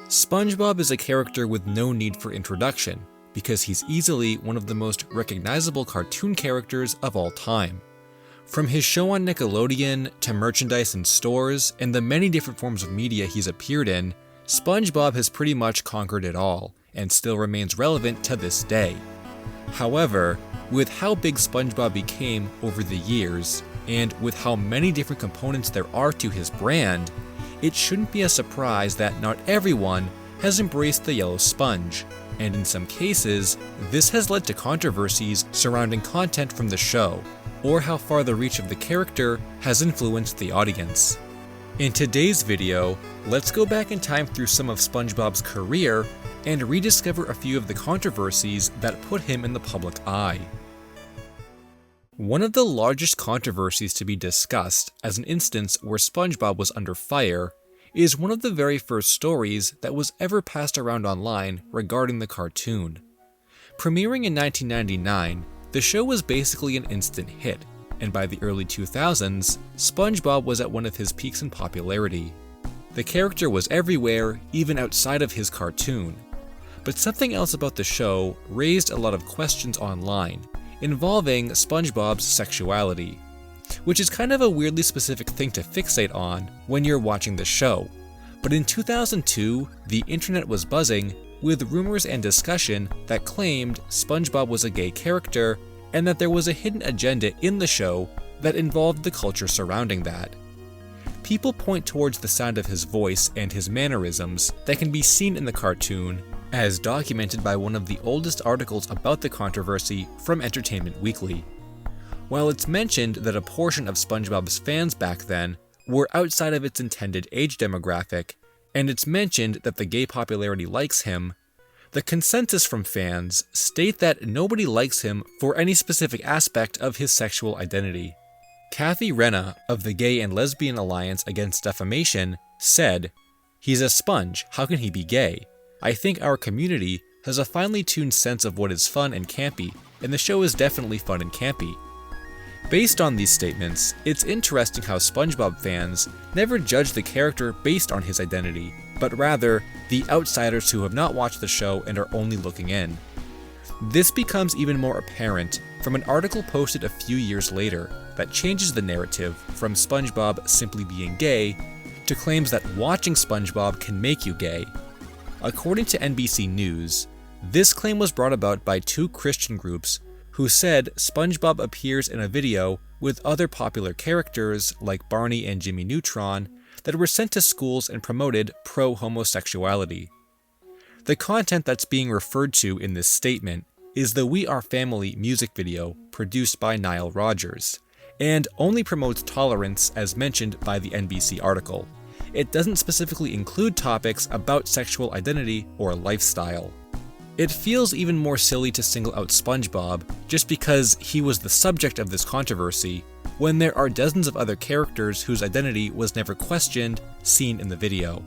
SpongeBob is a character with no need for introduction, because he's easily one of the most recognizable cartoon characters of all time. From his show on Nickelodeon, to merchandise in stores, and the many different forms of media he's appeared in, SpongeBob has pretty much conquered it all, and still remains relevant to this day. However, with how big SpongeBob became over the years, and with how many different components there are to his brand, it shouldn't be a surprise that not everyone has embraced the yellow sponge, and in some cases, this has led to controversies surrounding content from the show, or how far the reach of the character has influenced the audience. In today's video, let's go back in time through some of SpongeBob's career and rediscover a few of the controversies that put him in the public eye. One of the largest controversies to be discussed as an instance where SpongeBob was under fire is one of the very first stories that was ever passed around online regarding the cartoon. Premiering in 1999, the show was basically an instant hit, and by the early 2000s, SpongeBob was at one of his peaks in popularity. The character was everywhere, even outside of his cartoon. But something else about the show raised a lot of questions online, involving SpongeBob's sexuality, which is kind of a weirdly specific thing to fixate on when you're watching the show. But in 2002, the internet was buzzing with rumors and discussion that claimed SpongeBob was a gay character and that there was a hidden agenda in the show that involved the culture surrounding that. People point towards the sound of his voice and his mannerisms that can be seen in the cartoon, as documented by one of the oldest articles about the controversy from Entertainment Weekly. While it's mentioned that a portion of SpongeBob's fans back then were outside of its intended age demographic, and it's mentioned that the gay popularity likes him, the consensus from fans state that nobody likes him for any specific aspect of his sexual identity. Kathy Renna of the Gay and Lesbian Alliance Against Defamation said, "He's a sponge, how can he be gay? I think our community has a finely tuned sense of what is fun and campy, and the show is definitely fun and campy." Based on these statements, it's interesting how SpongeBob fans never judge the character based on his identity, but rather the outsiders who have not watched the show and are only looking in. This becomes even more apparent from an article posted a few years later that changes the narrative from SpongeBob simply being gay to claims that watching SpongeBob can make you gay. According to NBC News, this claim was brought about by two Christian groups who said SpongeBob appears in a video with other popular characters like Barney and Jimmy Neutron that were sent to schools and promoted pro-homosexuality. The content that's being referred to in this statement is the We Are Family music video produced by Nile Rodgers, and only promotes tolerance as mentioned by the NBC article. It doesn't specifically include topics about sexual identity or lifestyle. It feels even more silly to single out SpongeBob just because he was the subject of this controversy, when there are dozens of other characters whose identity was never questioned, seen in the video.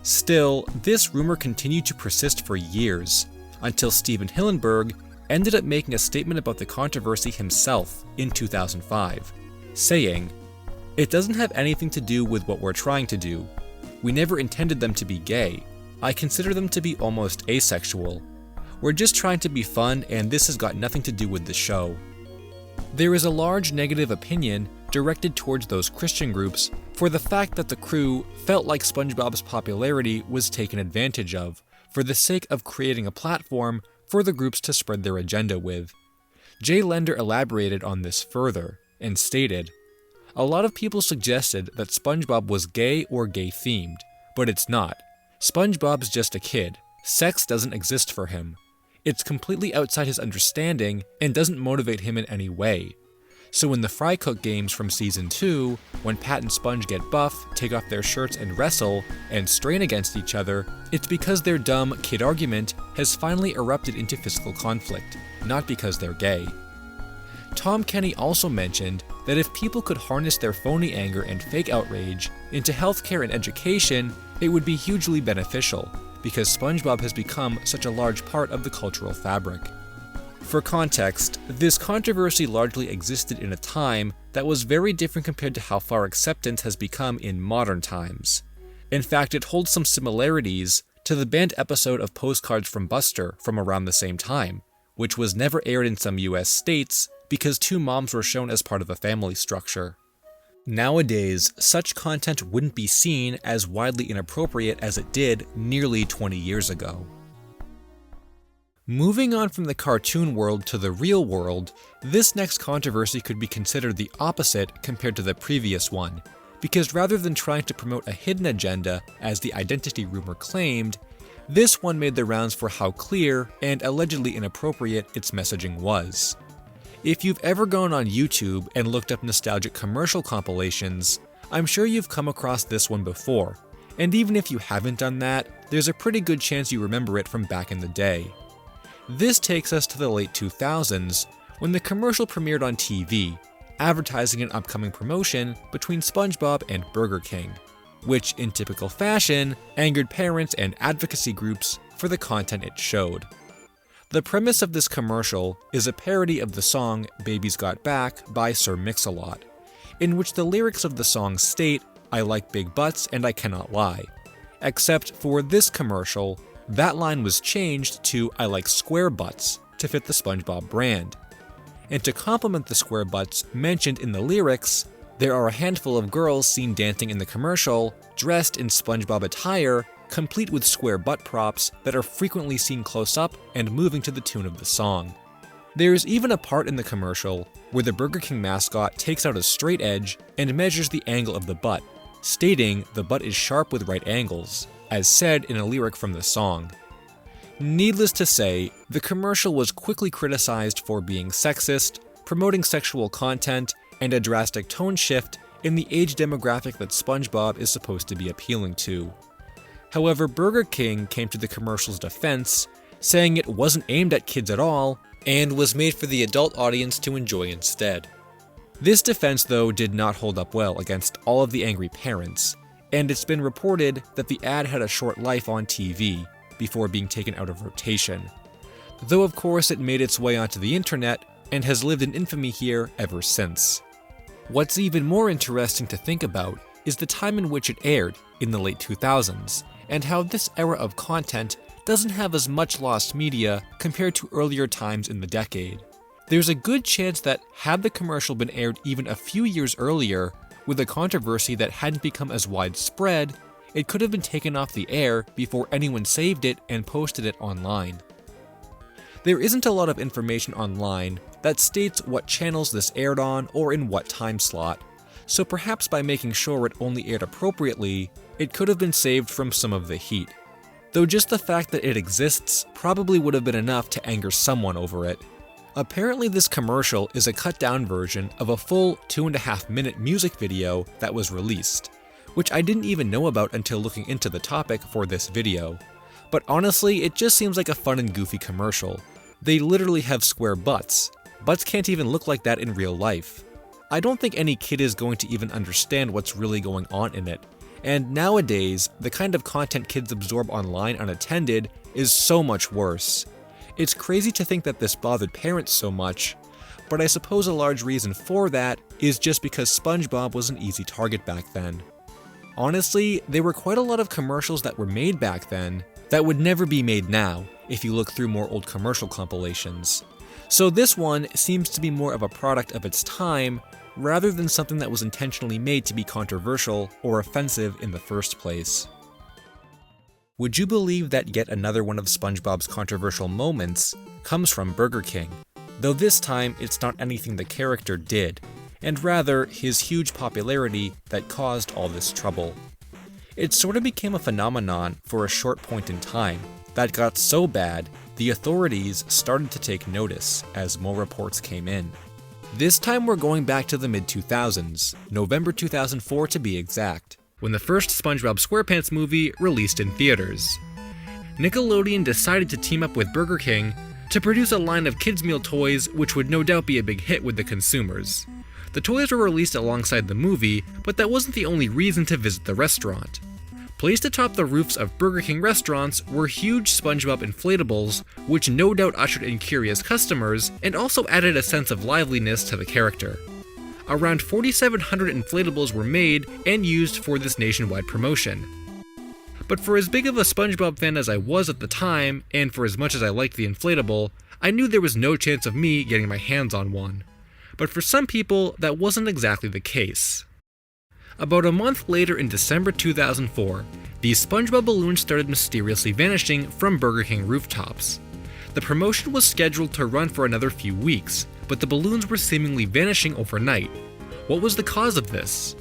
Still, this rumor continued to persist for years, until Steven Hillenburg ended up making a statement about the controversy himself in 2005, saying, "It doesn't have anything to do with what we're trying to do. We never intended them to be gay. I consider them to be almost asexual. We're just trying to be fun, and this has got nothing to do with the show." There is a large negative opinion directed towards those Christian groups for the fact that the crew felt like SpongeBob's popularity was taken advantage of for the sake of creating a platform for the groups to spread their agenda with. Jay Lender elaborated on this further and stated, "A lot of people suggested that SpongeBob was gay or gay-themed, but it's not. SpongeBob's just a kid. Sex doesn't exist for him. It's completely outside his understanding and doesn't motivate him in any way. So in the Fry Cook games from Season 2, when Pat and Sponge get buff, take off their shirts and wrestle, and strain against each other, it's because their dumb kid argument has finally erupted into physical conflict, not because they're gay." Tom Kenny also mentioned that if people could harness their phony anger and fake outrage into healthcare and education, it would be hugely beneficial, because SpongeBob has become such a large part of the cultural fabric. For context, this controversy largely existed in a time that was very different compared to how far acceptance has become in modern times. In fact, it holds some similarities to the banned episode of Postcards from Buster from around the same time, which was never aired in some US states because two moms were shown as part of a family structure. Nowadays, such content wouldn't be seen as widely inappropriate as it did nearly 20 years ago. Moving on from the cartoon world to the real world, this next controversy could be considered the opposite compared to the previous one, because rather than trying to promote a hidden agenda, as the identity rumor claimed, this one made the rounds for how clear and allegedly inappropriate its messaging was. If you've ever gone on YouTube and looked up nostalgic commercial compilations, I'm sure you've come across this one before, and even if you haven't done that, there's a pretty good chance you remember it from back in the day. This takes us to the late 2000s, when the commercial premiered on TV, advertising an upcoming promotion between SpongeBob and Burger King, which in typical fashion angered parents and advocacy groups for the content it showed. The premise of this commercial is a parody of the song Baby's Got Back by Sir Mix-a-Lot, in which the lyrics of the song state, "I like big butts and I cannot lie." Except for this commercial, that line was changed to "I like square butts" to fit the SpongeBob brand. And to complement the square butts mentioned in the lyrics, there are a handful of girls seen dancing in the commercial, dressed in SpongeBob attire, complete with square butt props that are frequently seen close up and moving to the tune of the song. There is even a part in the commercial where the Burger King mascot takes out a straight edge and measures the angle of the butt, stating the butt is sharp with right angles, as said in a lyric from the song. Needless to say, the commercial was quickly criticized for being sexist, promoting sexual content, and a drastic tone shift in the age demographic that SpongeBob is supposed to be appealing to. However, Burger King came to the commercial's defense, saying it wasn't aimed at kids at all, and was made for the adult audience to enjoy instead. This defense, though, did not hold up well against all of the angry parents, and it's been reported that the ad had a short life on TV before being taken out of rotation. Though of course it made its way onto the internet and has lived in infamy here ever since. What's even more interesting to think about is the time in which it aired, in the late 2000s, and how this era of content doesn't have as much lost media compared to earlier times in the decade. There's a good chance that had the commercial been aired even a few years earlier, with a controversy that hadn't become as widespread, it could have been taken off the air before anyone saved it and posted it online. There isn't a lot of information online that states what channels this aired on or in what time slot, so perhaps by making sure it only aired appropriately, it could have been saved from some of the heat. Though just the fact that it exists probably would have been enough to anger someone over it. Apparently this commercial is a cut-down version of a full 2.5-minute music video that was released, which I didn't even know about until looking into the topic for this video. But honestly, it just seems like a fun and goofy commercial. They literally have square butts. Butts can't even look like that in real life. I don't think any kid is going to even understand what's really going on in it. And nowadays, the kind of content kids absorb online unattended is so much worse. It's crazy to think that this bothered parents so much, but I suppose a large reason for that is just because SpongeBob was an easy target back then. Honestly, there were quite a lot of commercials that were made back then that would never be made now if you look through more old commercial compilations. So this one seems to be more of a product of its time rather than something that was intentionally made to be controversial or offensive in the first place. Would you believe that yet another one of SpongeBob's controversial moments comes from Burger King? Though this time it's not anything the character did, and rather his huge popularity that caused all this trouble. It sort of became a phenomenon for a short point in time that got so bad the authorities started to take notice as more reports came in. This time we're going back to the mid-2000s, November 2004 to be exact, when the first SpongeBob SquarePants movie released in theaters. Nickelodeon decided to team up with Burger King to produce a line of kids' meal toys which would no doubt be a big hit with the consumers. The toys were released alongside the movie, but that wasn't the only reason to visit the restaurant. Placed atop the roofs of Burger King restaurants were huge SpongeBob inflatables, which no doubt ushered in curious customers and also added a sense of liveliness to the character. Around 4,700 inflatables were made and used for this nationwide promotion. But for as big of a SpongeBob fan as I was at the time, and for as much as I liked the inflatable, I knew there was no chance of me getting my hands on one. But for some people, that wasn't exactly the case. About a month later in December 2004, these SpongeBob balloons started mysteriously vanishing from Burger King rooftops. The promotion was scheduled to run for another few weeks, but the balloons were seemingly vanishing overnight. What was the cause of this?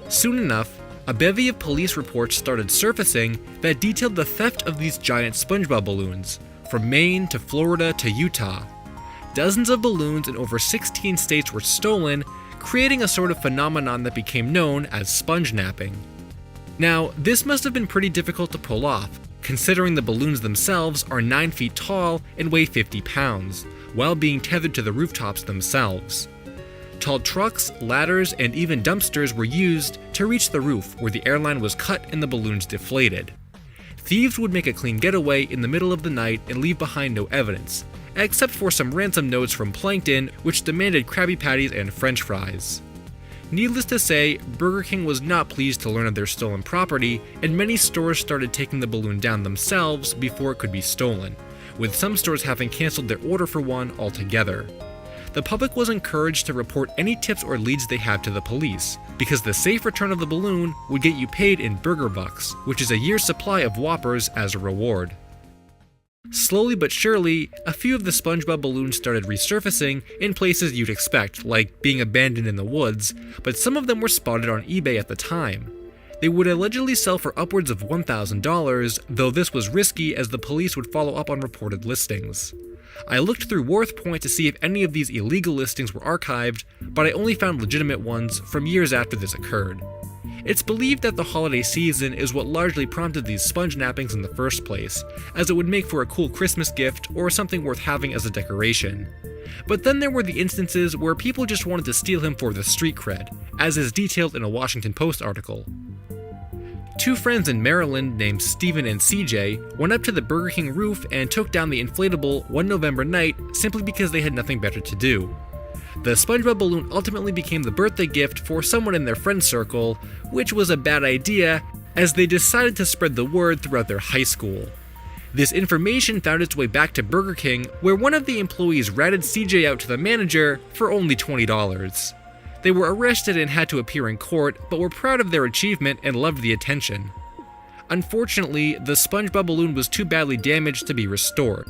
Soon enough, a bevy of police reports started surfacing that detailed the theft of these giant SpongeBob balloons, from Maine to Florida to Utah. Dozens of balloons in over 16 states were stolen, creating a sort of phenomenon that became known as sponge napping. Now, this must have been pretty difficult to pull off, considering the balloons themselves are 9 feet tall and weigh 50 pounds, while being tethered to the rooftops themselves. Tall trucks, ladders, and even dumpsters were used to reach the roof where the airline was cut and the balloons deflated. Thieves would make a clean getaway in the middle of the night and leave behind no evidence, except for some ransom notes from Plankton which demanded Krabby Patties and French fries. Needless to say, Burger King was not pleased to learn of their stolen property, and many stores started taking the balloon down themselves before it could be stolen, with some stores having canceled their order for one altogether. The public was encouraged to report any tips or leads they had to the police, because the safe return of the balloon would get you paid in burger bucks, which is a year's supply of Whoppers as a reward. Slowly but surely, a few of the SpongeBob balloons started resurfacing in places you'd expect, like being abandoned in the woods, but some of them were spotted on eBay at the time. They would allegedly sell for upwards of $1,000, though this was risky as the police would follow up on reported listings. I looked through WorthPoint to see if any of these illegal listings were archived, but I only found legitimate ones from years after this occurred. It's believed that the holiday season is what largely prompted these sponge nappings in the first place, as it would make for a cool Christmas gift or something worth having as a decoration. But then there were the instances where people just wanted to steal him for the street cred, as is detailed in a Washington Post article. Two friends in Maryland named Steven and CJ went up to the Burger King roof and took down the inflatable one November night simply because they had nothing better to do. The SpongeBob balloon ultimately became the birthday gift for someone in their friend circle, which was a bad idea as they decided to spread the word throughout their high school. This information found its way back to Burger King, where one of the employees ratted CJ out to the manager for only $20. They were arrested and had to appear in court, but were proud of their achievement and loved the attention. Unfortunately, the SpongeBob balloon was too badly damaged to be restored.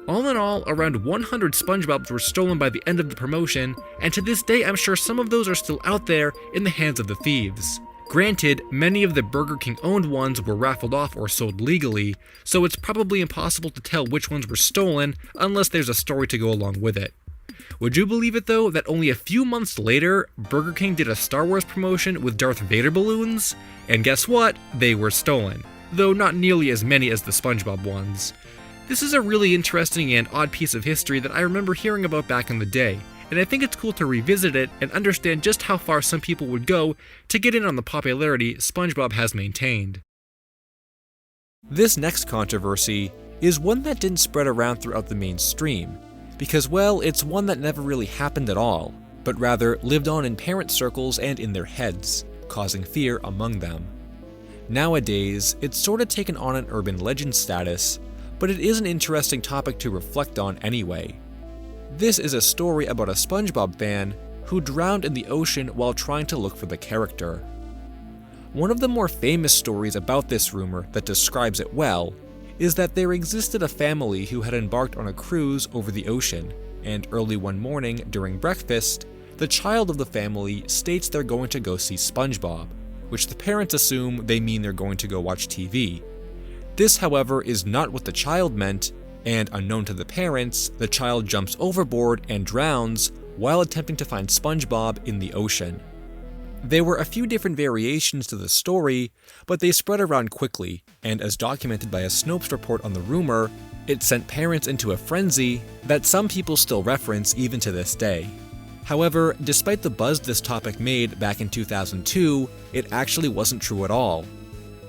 All in all, around 100 SpongeBobs were stolen by the end of the promotion, and to this day I'm sure some of those are still out there in the hands of the thieves. Granted, many of the Burger King owned ones were raffled off or sold legally, so it's probably impossible to tell which ones were stolen unless there's a story to go along with it. Would you believe it though that only a few months later, Burger King did a Star Wars promotion with Darth Vader balloons? And guess what? They were stolen, though not nearly as many as the SpongeBob ones. This is a really interesting and odd piece of history that I remember hearing about back in the day, and I think it's cool to revisit it and understand just how far some people would go to get in on the popularity SpongeBob has maintained. This next controversy is one that didn't spread around throughout the mainstream, because well, it's one that never really happened at all, but rather lived on in parent circles and in their heads, causing fear among them. Nowadays, it's sort of taken on an urban legend status, but it is an interesting topic to reflect on anyway. This is a story about a SpongeBob fan who drowned in the ocean while trying to look for the character. One of the more famous stories about this rumor that describes it well is that there existed a family who had embarked on a cruise over the ocean, and early one morning during breakfast, the child of the family states they're going to go see SpongeBob, which the parents assume they mean they're going to go watch TV. This, however, is not what the child meant, and unknown to the parents, the child jumps overboard and drowns while attempting to find SpongeBob in the ocean. There were a few different variations to the story, but they spread around quickly, and as documented by a Snopes report on the rumor, it sent parents into a frenzy that some people still reference even to this day. However, despite the buzz this topic made back in 2002, it actually wasn't true at all.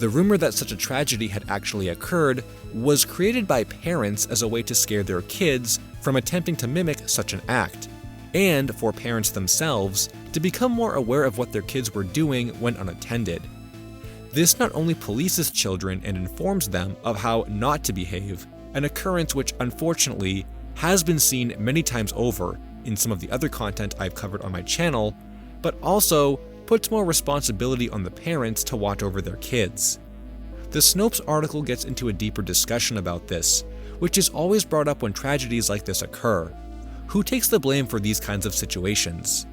The rumor that such a tragedy had actually occurred was created by parents as a way to scare their kids from attempting to mimic such an act, and for parents themselves to become more aware of what their kids were doing when unattended. This not only polices children and informs them of how not to behave, an occurrence which unfortunately has been seen many times over in some of the other content I've covered on my channel, but also puts more responsibility on the parents to watch over their kids. The Snopes article gets into a deeper discussion about this, which is always brought up when tragedies like this occur. Who takes the blame for these kinds of situations?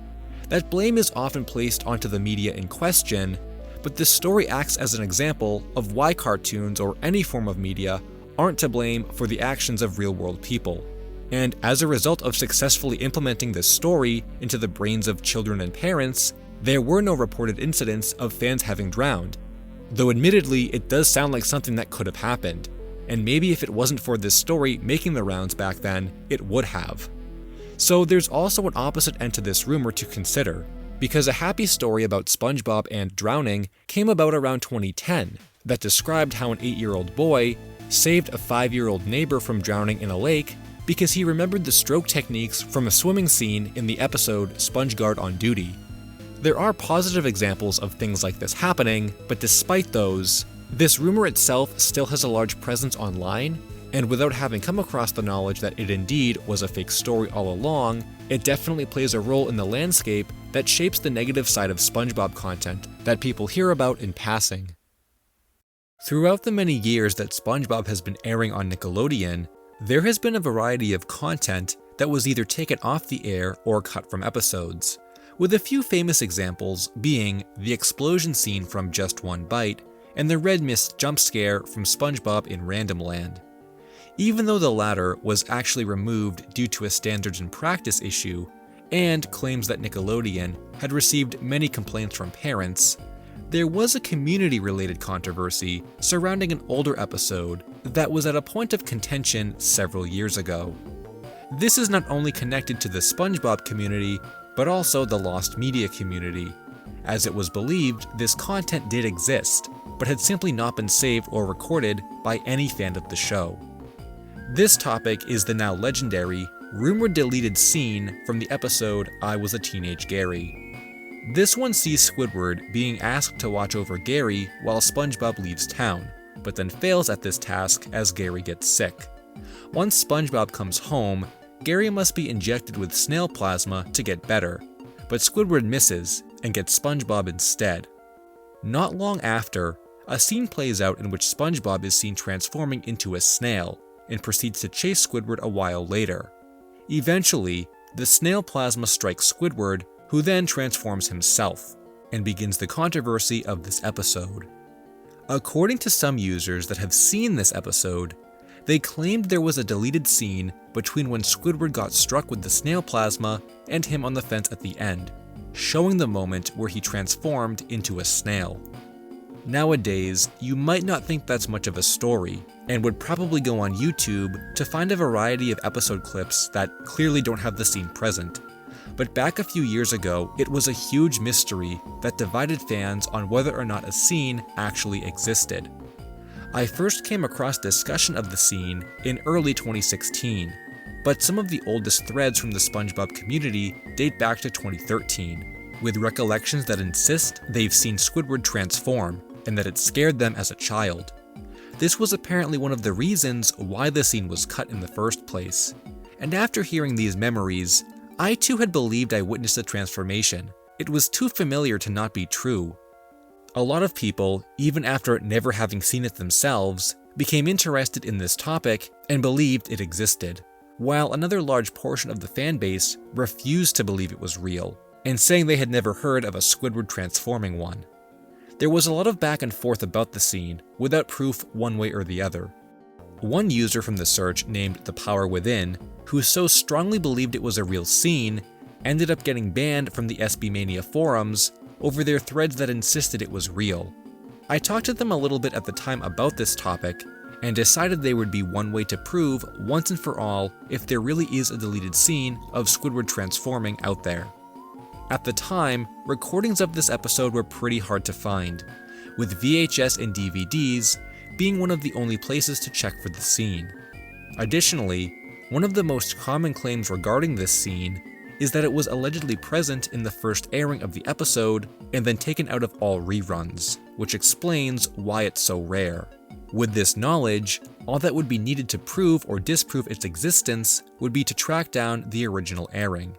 That blame is often placed onto the media in question, but this story acts as an example of why cartoons or any form of media aren't to blame for the actions of real-world people. And as a result of successfully implementing this story into the brains of children and parents, there were no reported incidents of fans having drowned. Though admittedly, it does sound like something that could have happened, and maybe if it wasn't for this story making the rounds back then, it would have. So there's also an opposite end to this rumor to consider, because a happy story about SpongeBob and drowning came about around 2010 that described how an 8-year-old boy saved a 5-year-old neighbor from drowning in a lake because he remembered the stroke techniques from a swimming scene in the episode SpongeGuard on Duty. There are positive examples of things like this happening, but despite those, this rumor itself still has a large presence online, and without having come across the knowledge that it indeed was a fake story all along, it definitely plays a role in the landscape that shapes the negative side of SpongeBob content that people hear about in passing. Throughout the many years that SpongeBob has been airing on Nickelodeon, there has been a variety of content that was either taken off the air or cut from episodes, with a few famous examples being the explosion scene from Just One Bite and the red mist jump scare from SpongeBob in Random Land. Even though the latter was actually removed due to a standards and practice issue, and claims that Nickelodeon had received many complaints from parents, there was a community-related controversy surrounding an older episode that was at a point of contention several years ago. This is not only connected to the SpongeBob community, but also the lost media community, as it was believed this content did exist, but had simply not been saved or recorded by any fan of the show. This topic is the now legendary, rumored deleted scene from the episode I Was a Teenage Gary. This one sees Squidward being asked to watch over Gary while SpongeBob leaves town, but then fails at this task as Gary gets sick. Once SpongeBob comes home, Gary must be injected with snail plasma to get better, but Squidward misses and gets SpongeBob instead. Not long after, a scene plays out in which SpongeBob is seen transforming into a snail and proceeds to chase Squidward a while later. Eventually, the snail plasma strikes Squidward, who then transforms himself, and begins the controversy of this episode. According to some users that have seen this episode, they claimed there was a deleted scene between when Squidward got struck with the snail plasma and him on the fence at the end, showing the moment where he transformed into a snail. Nowadays, you might not think that's much of a story, and would probably go on YouTube to find a variety of episode clips that clearly don't have the scene present. But back a few years ago, it was a huge mystery that divided fans on whether or not a scene actually existed. I first came across discussion of the scene in early 2016, but some of the oldest threads from the SpongeBob community date back to 2013, with recollections that insist they've seen Squidward transform and that it scared them as a child. This was apparently one of the reasons why the scene was cut in the first place, and after hearing these memories, I too had believed I witnessed a transformation. It was too familiar to not be true. A lot of people, even after never having seen it themselves, became interested in this topic and believed it existed, while another large portion of the fan base refused to believe it was real, and saying they had never heard of a Squidward transforming one. There was a lot of back and forth about the scene, without proof one way or the other. One user from the search named The Power Within, who so strongly believed it was a real scene, ended up getting banned from the SB Mania forums over their threads that insisted it was real. I talked to them a little bit at the time about this topic, and decided there would be one way to prove once and for all if there really is a deleted scene of Squidward transforming out there. At the time, recordings of this episode were pretty hard to find, with VHS and DVDs being one of the only places to check for the scene. Additionally, one of the most common claims regarding this scene is that it was allegedly present in the first airing of the episode and then taken out of all reruns, which explains why it's so rare. With this knowledge, all that would be needed to prove or disprove its existence would be to track down the original airing.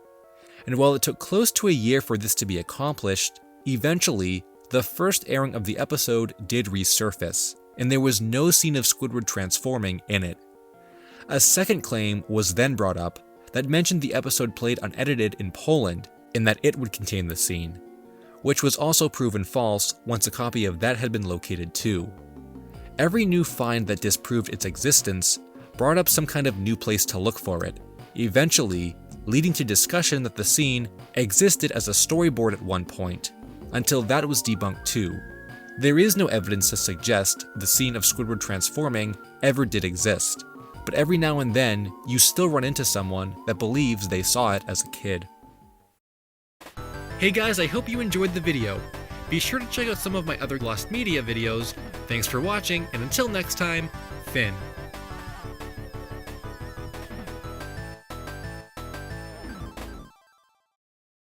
And while it took close to a year for this to be accomplished, eventually, the first airing of the episode did resurface, and there was no scene of Squidward transforming in it. A second claim was then brought up that mentioned the episode played unedited in Poland, and that it would contain the scene, which was also proven false once a copy of that had been located too. Every new find that disproved its existence brought up some kind of new place to look for it, eventually leading to discussion that the scene existed as a storyboard at one point, until that was debunked too. There is no evidence to suggest the scene of Squidward transforming ever did exist, but every now and then you still run into someone that believes they saw it as a kid. Hey guys, I hope you enjoyed the video. Be sure to check out some of my other Lost Media videos. Thanks for watching, and until next time, Finn.